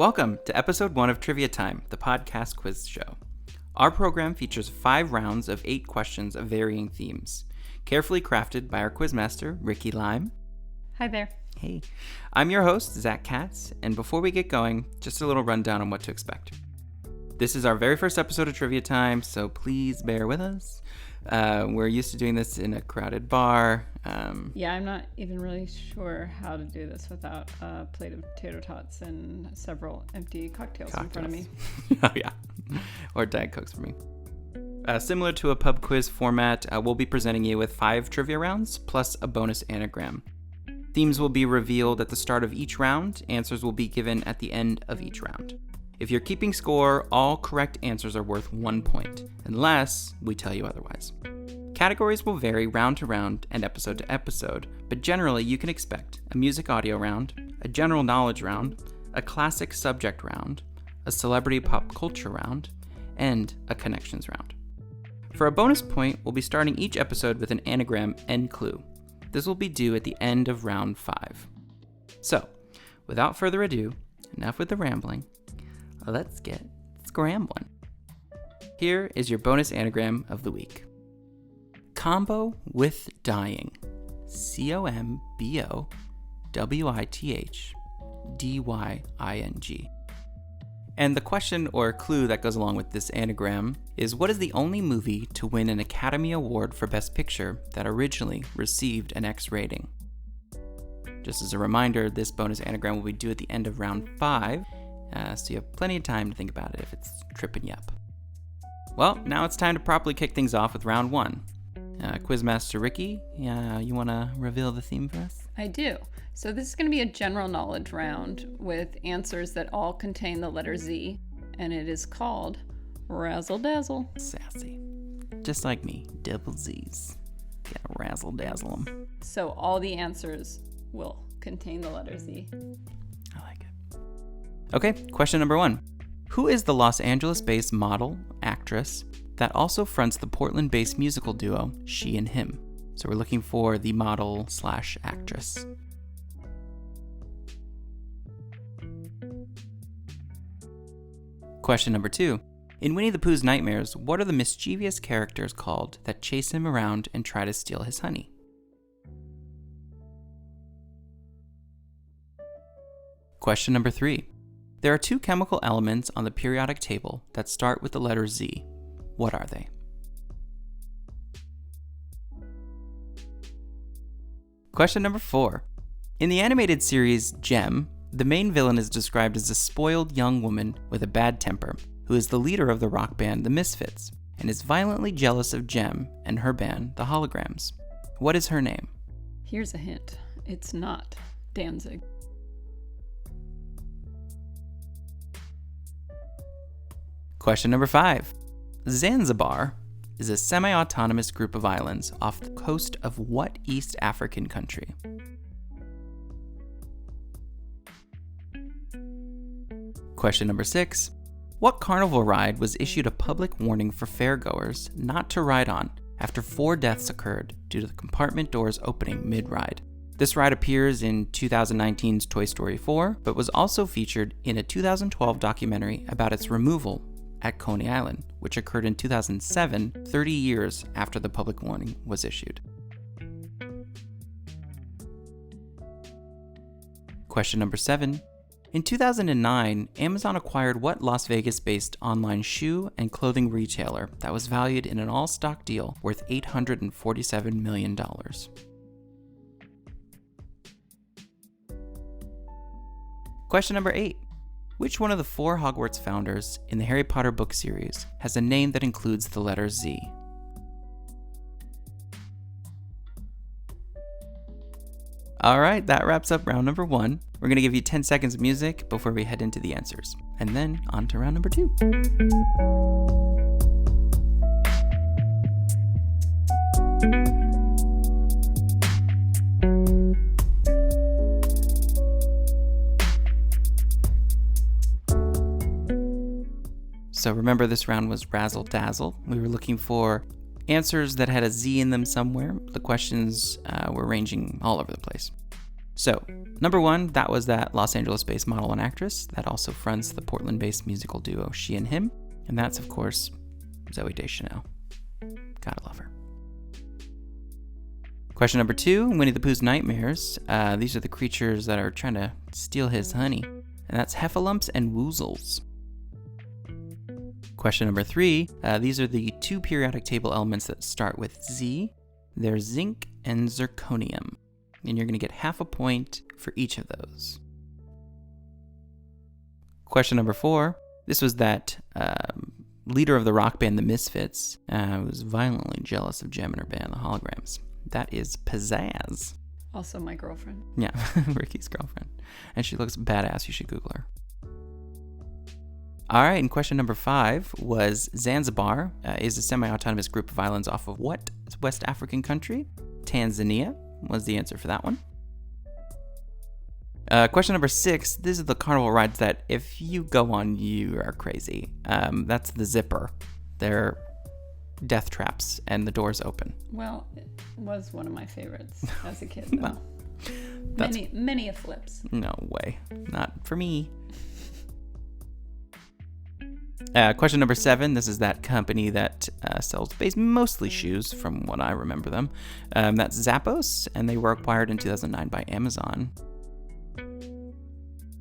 Welcome to episode 1 of Trivia Time, the podcast quiz show. Our program features 5 rounds of 8 questions of varying themes, carefully crafted by our quizmaster, Ricky Lime. Hi there. Hey. I'm your host, Zach Katz, and before we get going, just a little rundown on what to expect. This is our very first episode of Trivia Time, so please bear with us. We're used to doing this in a crowded bar. Yeah, I'm not even really sure how to do this without a plate of tater tots and several empty cocktails in front of me. Oh, yeah. Or Diet Cokes for me. Similar to a pub quiz format, we'll be presenting you with 5 trivia rounds plus a bonus anagram. Themes will be revealed at the start of each round. Answers will be given at the end of each round. If you're keeping score, all correct answers are worth 1 point, unless we tell you otherwise. Categories will vary round to round and episode to episode, but generally you can expect a music audio round, a general knowledge round, a classic subject round, a celebrity pop culture round, and a connections round. For a bonus point, we'll be starting each episode with an anagram and clue. This will be due at the end of round 5. So, without further ado, enough with the rambling. Let's get scrambling. Here is your bonus anagram of the week. Combo with dying. COMBOWITHDYING. And the question or clue that goes along with this anagram is, what is the only movie to win an Academy Award for Best Picture that originally received an X rating? Just as a reminder, this bonus anagram will be due at the end of round 5. So you have plenty of time to think about it if it's tripping you up. Well, now it's time to properly kick things off with round 1. Quizmaster Ricky, you want to reveal the theme for us? I do. So this is going to be a general knowledge round with answers that all contain the letter Z, and it is called Razzle Dazzle. Sassy. Just like me, double Z's. Gotta razzle dazzle them. So all the answers will contain the letter Z. I like it. Okay, question number 1. Who is the Los Angeles-based model, actress, that also fronts the Portland-based musical duo She and Him? So we're looking for the model/actress. Question number 2. In Winnie the Pooh's Nightmares, what are the mischievous characters called that chase him around and try to steal his honey? Question number 3. There are 2 chemical elements on the periodic table that start with the letter Z. What are they? Question number 4. In the animated series Gem, the main villain is described as a spoiled young woman with a bad temper who is the leader of the rock band The Misfits and is violently jealous of Gem and her band, The Holograms. What is her name? Here's a hint. It's not Danzig. Question number 5. Zanzibar is a semi-autonomous group of islands off the coast of what East African country? Question number 6. What carnival ride was issued a public warning for fairgoers not to ride on after 4 deaths occurred due to the compartment doors opening mid-ride? This ride appears in 2019's Toy Story 4, but was also featured in a 2012 documentary about its removal at Coney Island, which occurred in 2007, 30 years after the public warning was issued. Question number 7. In 2009, Amazon acquired what Las Vegas-based online shoe and clothing retailer that was valued in an all-stock deal worth $847 million? Question number 8. Which one of the 4 Hogwarts founders in the Harry Potter book series has a name that includes the letter Z? Alright, that wraps up round number 1. We're going to give you 10 seconds of music before we head into the answers. And then on to round number 2. So remember, this round was Razzle Dazzle. We were looking for answers that had a Z in them somewhere. The questions were ranging all over the place. So, number 1, that was that Los Angeles-based model and actress that also fronts the Portland-based musical duo She and Him, and that's, of course, Zooey Deschanel. Gotta love her. Question number 2, Winnie the Pooh's nightmares. These are the creatures that are trying to steal his honey, and that's heffalumps and woozles. Question number 3, these are the 2 periodic table elements that start with Z. They're zinc and zirconium, and you're going to get half a point for each of those. Question number 4, this was that leader of the rock band The Misfits who was violently jealous of Jem and her band, The Holograms. That is Pizzazz. Also my girlfriend. Yeah, Ricky's girlfriend. And she looks badass. You should Google her. All right, and question number 5 was Zanzibar is a semi-autonomous group of islands off of what West African country? Tanzania was the answer for that one. Question number 6, these are the carnival rides that if you go on, you are crazy. That's the zipper. They're death traps and the doors open. Well, it was one of my favorites as a kid, though. Well, many a flips. No way. Not for me. Question number 7, this is that company that sells mostly shoes, from what I remember them. That's Zappos, and they were acquired in 2009 by Amazon.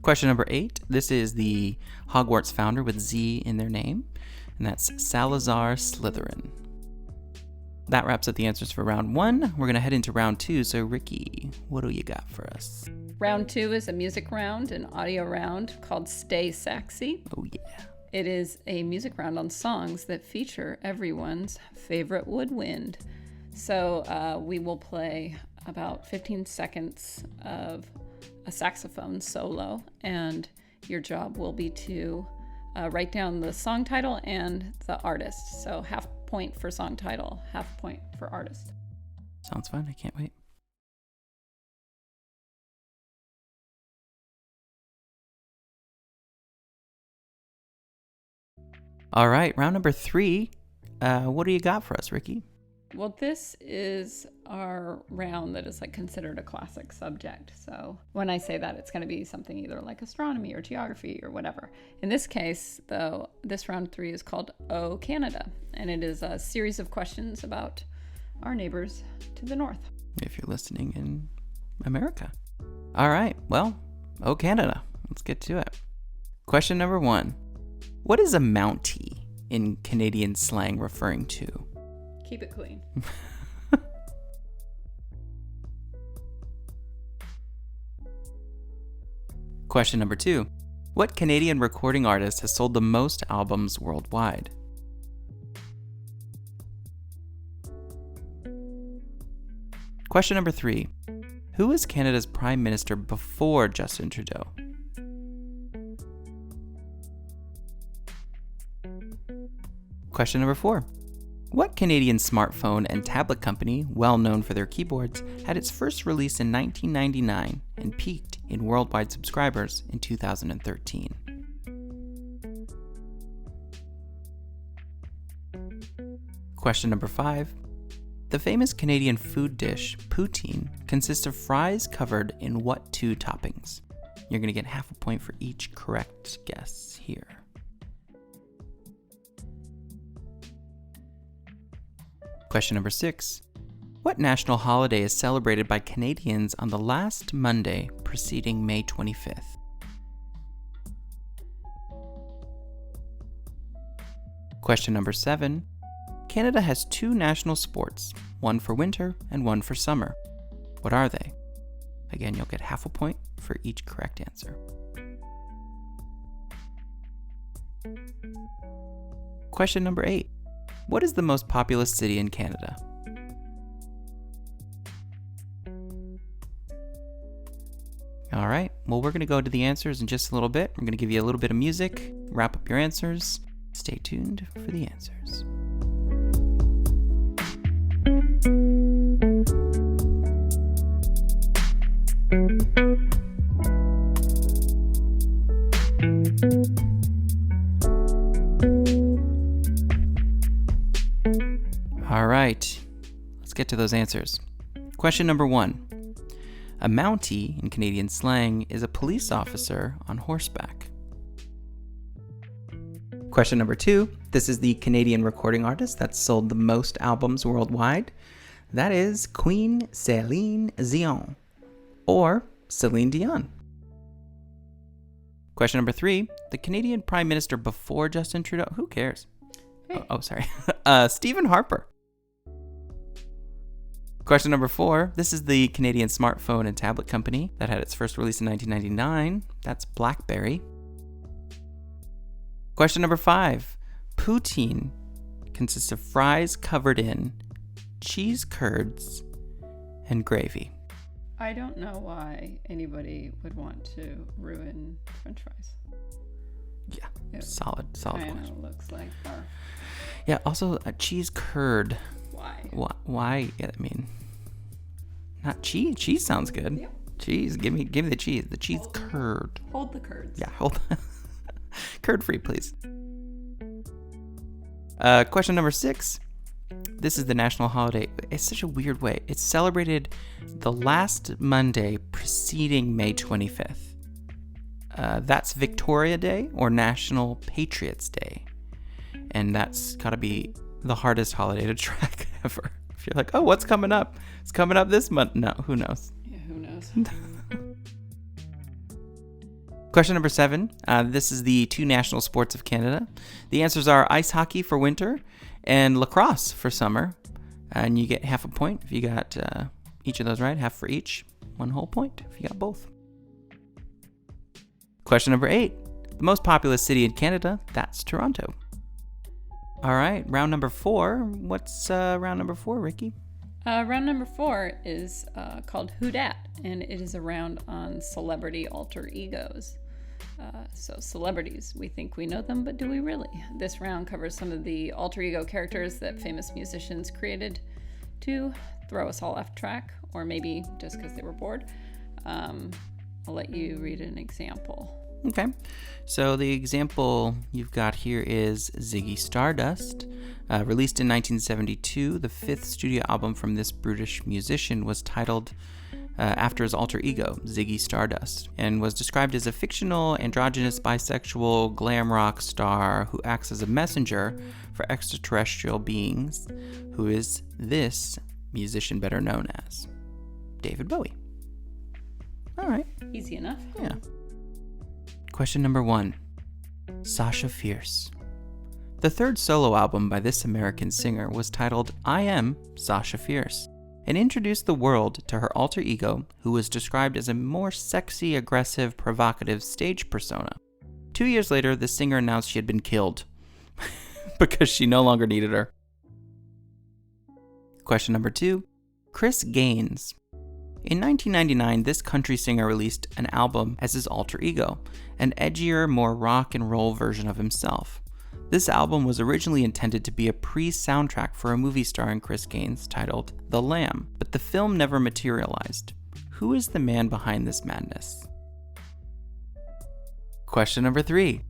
Question number 8, this is the Hogwarts founder with Z in their name, and that's Salazar Slytherin. That wraps up the answers for round 1. We're going to head into round 2, so Ricky, what do you got for us? Round 2 is a music round, an audio round called Stay Saxy. Oh yeah. It is a music round on songs that feature everyone's favorite woodwind. So we will play about 15 seconds of a saxophone solo, and your job will be to write down the song title and the artist. So half point for song title, half point for artist. Sounds fun. I can't wait. All right, round number 3. What do you got for us, Ricky? Well, this is our round that is like considered a classic subject. So when I say that, it's going to be something either like astronomy or geography or whatever. In this case, though, this round 3 is called Oh Canada, and it is a series of questions about our neighbors to the north. If you're listening in America. All right, well, Oh Canada. Let's get to it. Question number 1. What is a Mountie in Canadian slang referring to? Keep it clean. Question number 2. What Canadian recording artist has sold the most albums worldwide? Question number 3. Who was Canada's Prime Minister before Justin Trudeau? Question number 4. What Canadian smartphone and tablet company, well known for their keyboards, had its first release in 1999 and peaked in worldwide subscribers in 2013? Question number 5. The famous Canadian food dish, poutine, consists of fries covered in what 2 toppings? You're going to get half a point for each correct guess here. Question number 6. What national holiday is celebrated by Canadians on the last Monday preceding May 25th? Question number 7. Canada has 2 national sports, one for winter and one for summer. What are they? Again, you'll get half a point for each correct answer. Question number 8. What is the most populous city in Canada? All right, well, we're going to go to the answers in just a little bit. We're going to give you a little bit of music, wrap up your answers. Stay tuned for the answers. All right, let's get to those answers. Question number 1. A Mountie, in Canadian slang, is a police officer on horseback. Question number 2. This is the Canadian recording artist that's sold the most albums worldwide. That is Queen Celine Dion, or Celine Dion. Question number 3. The Canadian Prime Minister before Justin Trudeau. Who cares? Hey. Sorry. Stephen Harper. Question number 4. This is the Canadian smartphone and tablet company that had its first release in 1999. That's BlackBerry. Question number 5. Poutine consists of fries covered in cheese curds and gravy. I don't know why anybody would want to ruin French fries. Yeah, It solid kind question. of looks like barf. Yeah, also a cheese curd. Why? Why? Yeah, I mean, not cheese. Cheese sounds good. Yep. Cheese. Give me the cheese. The cheese curd. Hold the curds. Yeah, hold on. Curd free, please. Question number 6. This is the national holiday. It's such a weird way. It's celebrated the last Monday preceding May 25th. That's Victoria Day or National Patriots Day. And that's got to be the hardest holiday to track ever. If you're like, oh, what's coming up? It's coming up this month. No, who knows? Yeah, who knows? Question number 7. This is the 2 national sports of Canada. The answers are ice hockey for winter and lacrosse for summer. And you get half a point if you got each of those right. Half for each. 1 whole point if you got both. Question number 8. The most populous city in Canada, that's Toronto. All right, round number 4. What's round number 4, Ricky? Round number 4 is called Who Dat, and it is a round on celebrity alter egos. So celebrities, we think we know them, but do we really? This round covers some of the alter ego characters that famous musicians created to throw us all off track, or maybe just because they were bored. I'll let you read an example. Okay, so the example you've got here is Ziggy Stardust. Released in 1972, the 5th studio album from this British musician was titled after his alter ego, Ziggy Stardust, and was described as a fictional, androgynous, bisexual, glam rock star who acts as a messenger for extraterrestrial beings, who is this musician better known as David Bowie. All right. Easy enough. Yeah. Question number 1. Sasha Fierce. The 3rd solo album by this American singer was titled I Am Sasha Fierce, and introduced the world to her alter ego, who was described as a more sexy, aggressive, provocative stage persona. 2 years later, the singer announced she had been killed because she no longer needed her. Question number 2. Chris Gaines. In 1999, this country singer released an album as his alter ego, an edgier, more rock and roll version of himself. This album was originally intended to be a pre-soundtrack for a movie starring Chris Gaines titled The Lamb, but the film never materialized. Who is the man behind this madness? Question number 3.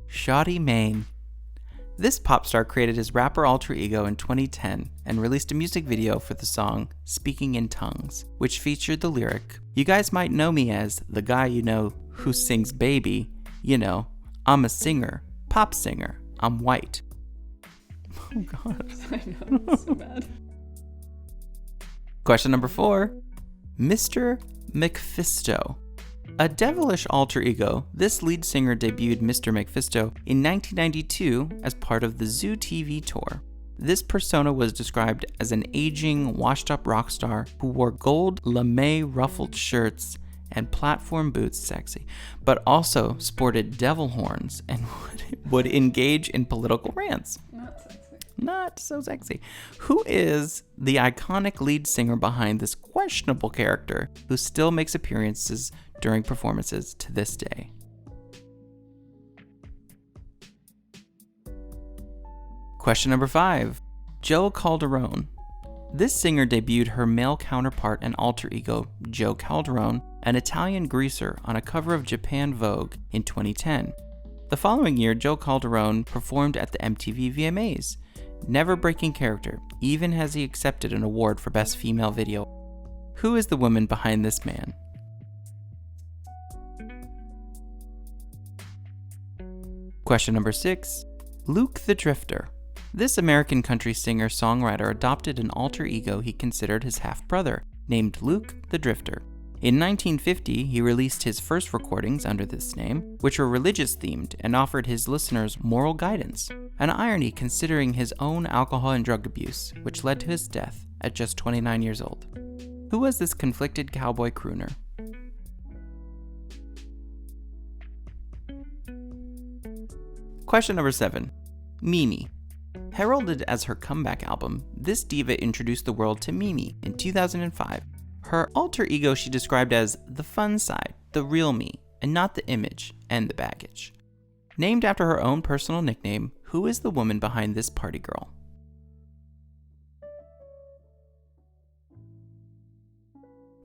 Shoddy Mane. This pop star created his rapper alter ego in 2010 and released a music video for the song Speaking in Tongues, which featured the lyric, "You guys might know me as the guy you know who sings Baby. You know, I'm a singer, pop singer, I'm white." Oh God. I know, it's so bad. Question number 4. Mr. McFisto. A devilish alter ego, this lead singer debuted Mr. McFisto in 1992 as part of the Zoo TV tour. This persona was described as an aging, washed-up rock star who wore gold lame ruffled shirts and platform boots, sexy, but also sported devil horns and would engage in political rants. Not sexy. Not so sexy. Who is the iconic lead singer behind this questionable character who still makes appearances during performances to this day? Question number 5. Joe Calderone. This singer debuted her male counterpart and alter ego, Joe Calderone, an Italian greaser, on a cover of Japan Vogue in 2010. The following year, Joe Calderone performed at the MTV VMAs, never breaking character, even as he accepted an award for Best Female Video. Who is the woman behind this man? Question number 6. Luke the Drifter. This American country singer-songwriter adopted an alter ego he considered his half-brother, named Luke the Drifter. In 1950, he released his first recordings under this name, which were religious-themed and offered his listeners moral guidance, an irony considering his own alcohol and drug abuse, which led to his death at just 29 years old. Who was this conflicted cowboy crooner? Question number 7. Mimi. Heralded as her comeback album, this diva introduced the world to Mimi in 2005. Her alter ego she described as the fun side, the real me, and not the image and the baggage. Named after her own personal nickname, who is the woman behind this party girl?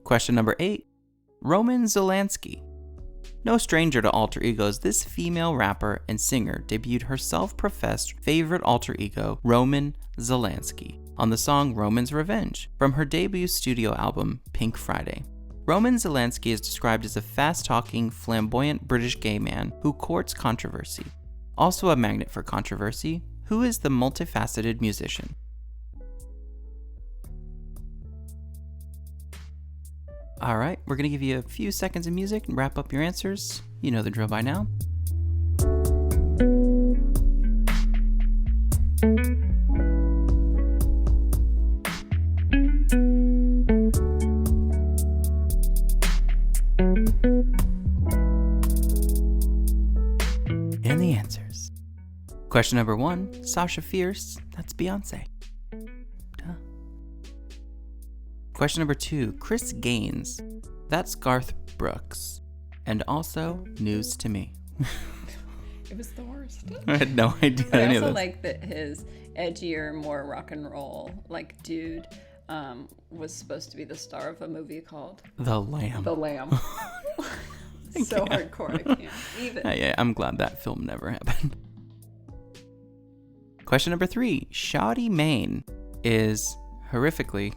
Question number 8. Roman Zelansky. No stranger to alter egos, this female rapper and singer debuted her self-professed favorite alter ego, Roman Zelansky, on the song Roman's Revenge from her debut studio album, Pink Friday. Roman Zelansky is described as a fast-talking, flamboyant British gay man who courts controversy. Also a magnet for controversy, who is the multifaceted musician? Alright, we're going to give you a few seconds of music and wrap up your answers. You know the drill by now. And the answers. Question number 1, Sasha Fierce, that's Beyonce. Question number 2, Chris Gaines. That's Garth Brooks. And also, news to me. It was the worst. I had no idea. But I also like that his edgier, more rock and roll, dude, was supposed to be the star of a movie called The Lamb. The Lamb. So hardcore, I can't even. Yeah, I'm glad that film never happened. Question number 3, Shoddy Main is horrifically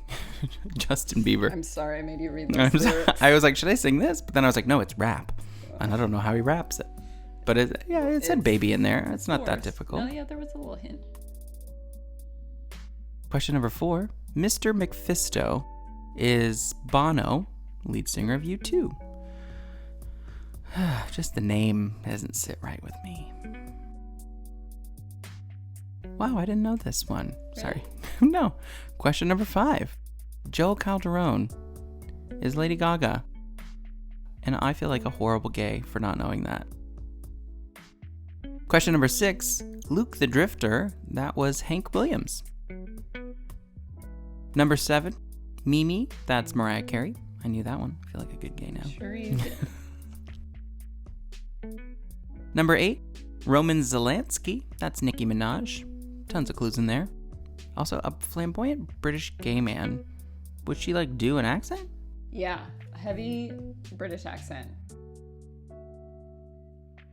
Justin Bieber. I'm sorry I made you read this. I was like, should I sing this? But then I was like, no, it's rap. And I don't know how he raps it. But it said baby in there. It's not that difficult. No, yeah, there was a little hint. Question number 4. Mr. McFisto is Bono, lead singer of U2. Just the name doesn't sit right with me. Wow, I didn't know this one. Sorry. No. Question number 5. Joe Calderone is Lady Gaga. And I feel like a horrible gay for not knowing that. Question number 6. Luke the Drifter, that was Hank Williams. Number 7. Mimi, that's Mariah Carey. I knew that one. I feel like a good gay now. Sure you did. Number 8. Roman Zelansky, that's Nicki Minaj. Tons of clues in there. Also, a flamboyant British gay man. Would she do an accent? Yeah, heavy British accent.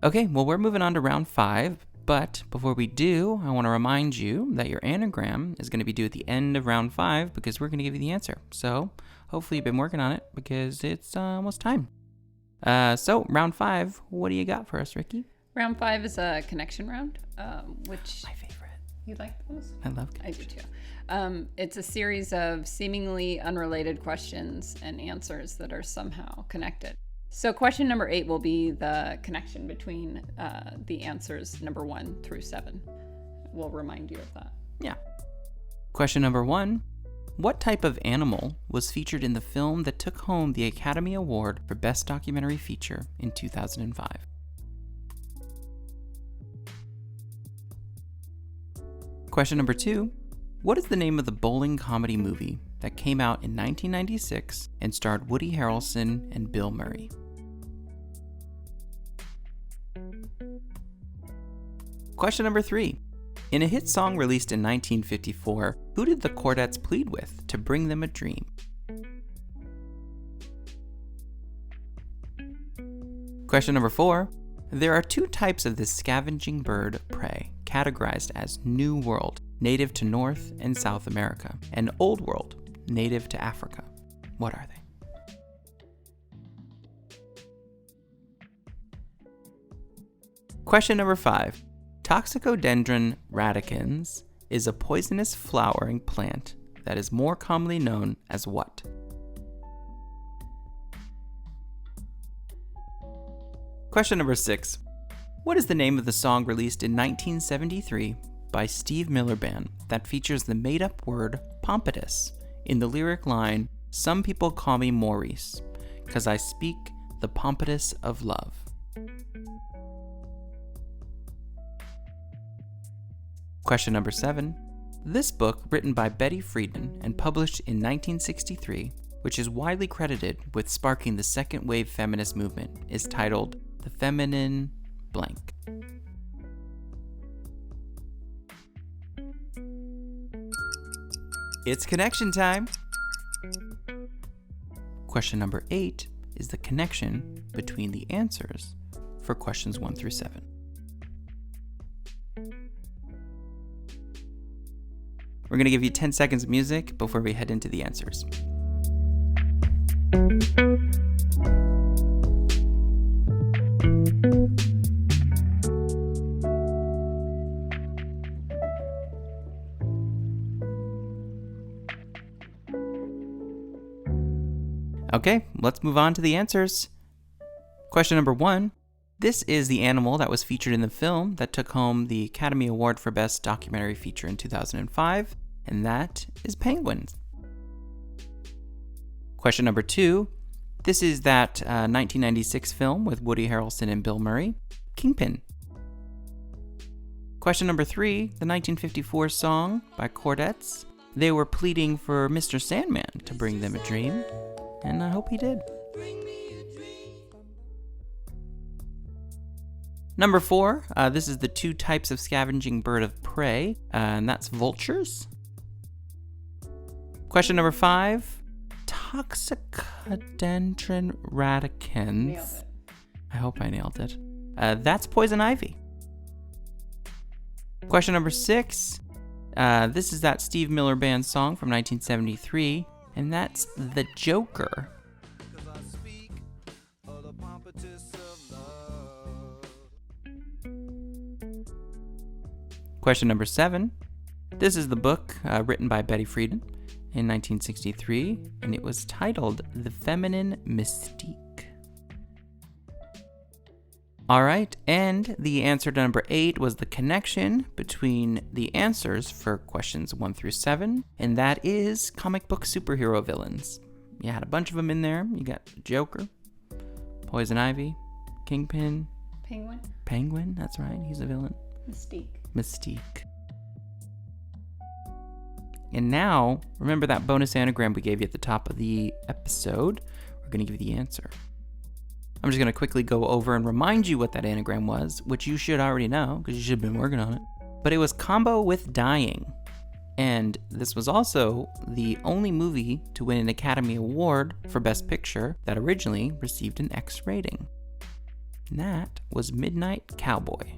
Okay, well, we're moving on to round 5. But before we do, I want to remind you that your anagram is going to be due at the end of round 5 because we're going to give you the answer. So hopefully you've been working on it because it's almost time. So round 5, what do you got for us, Ricky? Round 5 is a connection round, which... My favorite. You like those? I love connection. I do too. It's a series of seemingly unrelated questions and answers that are somehow connected. So question number 8 will be the connection between the answers number 1 through 7. We'll remind you of that. Yeah. Question number 1. What type of animal was featured in the film that took home the Academy Award for Best Documentary Feature in 2005? Question number 2. What is the name of the bowling comedy movie that came out in 1996 and starred Woody Harrelson and Bill Murray? Question number 3. In a hit song released in 1954, who did the Chordettes plead with to bring them a dream? Question number 4. There are 2 types of this scavenging bird prey, categorized as New World, native to North and South America, and Old World, native to Africa. What are they? Question number 5. Toxicodendron radicans is a poisonous flowering plant that is more commonly known as what? Question number 6. What is the name of the song released in 1973 by Steve Miller Band that features the made-up word pompatus in the lyric line, "Some people call me Maurice, 'cause I speak the pompatus of love"? Question number 7. This book, written by Betty Friedan and published in 1963, which is widely credited with sparking the second wave feminist movement, is titled The Feminine Blank. It's connection time! Question number 8 is the connection between the answers for questions 1 through 7. We're going to give you 10 seconds of music before we head into the answers. Okay, let's move on to the answers. Question number 1. This is the animal that was featured in the film that took home the Academy Award for Best Documentary Feature in 2005, and that is penguins. Question number 2. This is that 1996 film with Woody Harrelson and Bill Murray, Kingpin. Question number 3. The 1954 song by Chordettes. They were pleading for Mr. Sandman to bring them a dream, and I hope he did. Number 4, this is the 2 types of scavenging bird of prey, and that's vultures. Question number 5, Toxicodendron radicans. Nailed it. I hope I nailed it. That's poison ivy. Question number 6, this is that Steve Miller Band song from 1973, and that's The Joker. Question number 7. This is the book written by Betty Friedan in 1963, and it was titled The Feminine Mystique. All right, and the answer to number 8 was the connection between the answers for questions 1 through 7, and that is comic book superhero villains. You had a bunch of them in there. You got Joker, Poison Ivy, Kingpin, Penguin, that's right, he's a villain. Mystique. And now, remember that bonus anagram we gave you at the top of the episode? We're going to give you the answer. I'm just going to quickly go over and remind you what that anagram was, which you should already know, because you should have been working on it. But it was combo with dying. And this was also the only movie to win an Academy Award for Best Picture that originally received an X rating. And that was Midnight Cowboy.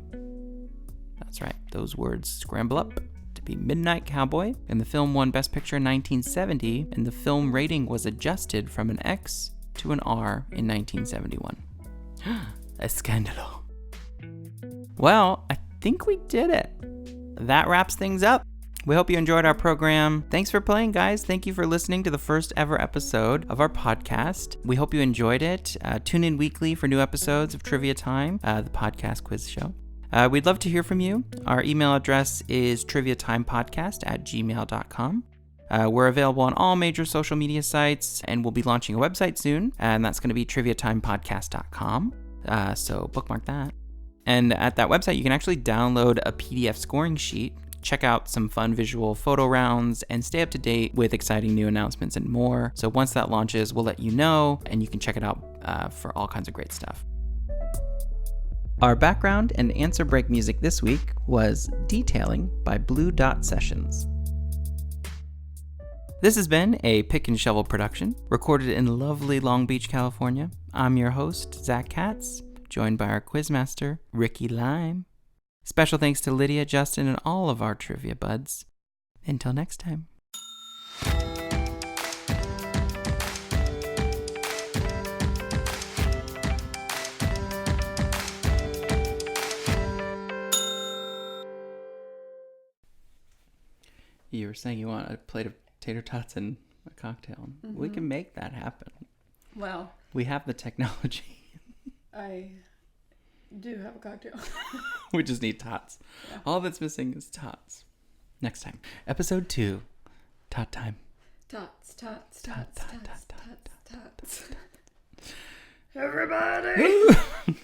That's right, those words scramble up to be Midnight Cowboy. And the film won Best Picture in 1970, and the film rating was adjusted from an X to an R in 1971. A scandalo. Well, I think we did it. That wraps things up. We hope you enjoyed our program. Thanks for playing, guys. Thank you for listening to the first ever episode of our podcast. We hope you enjoyed it. Tune in weekly for new episodes of Trivia Time, the podcast quiz show. We'd love to hear from you. Our email address is triviatimepodcast@gmail.com. We're available on all major social media sites, and we'll be launching a website soon, and that's going to be triviatimepodcast.com. So bookmark that. And at that website, you can actually download a PDF scoring sheet, check out some fun visual photo rounds, and stay up to date with exciting new announcements and more. So once that launches, we'll let you know, and you can check it out for all kinds of great stuff. Our background and answer break music this week was Detailing by Blue Dot Sessions. This has been a Pick and Shovel production, recorded in lovely Long Beach, California. I'm your host, Zach Katz, joined by our quizmaster, Ricky Lime. Special thanks to Lydia, Justin, and all of our trivia buds. Until next time. You were saying you want a plate of tater tots and a cocktail. Mm-hmm. We can make that happen. Well, We have the technology. I do have a cocktail. We just need tots. Yeah. All that's missing is tots. Next time. Episode 2. Tot time. Tots, tots, Tot, tots, tot, tots, tot, tots, tots. Everybody!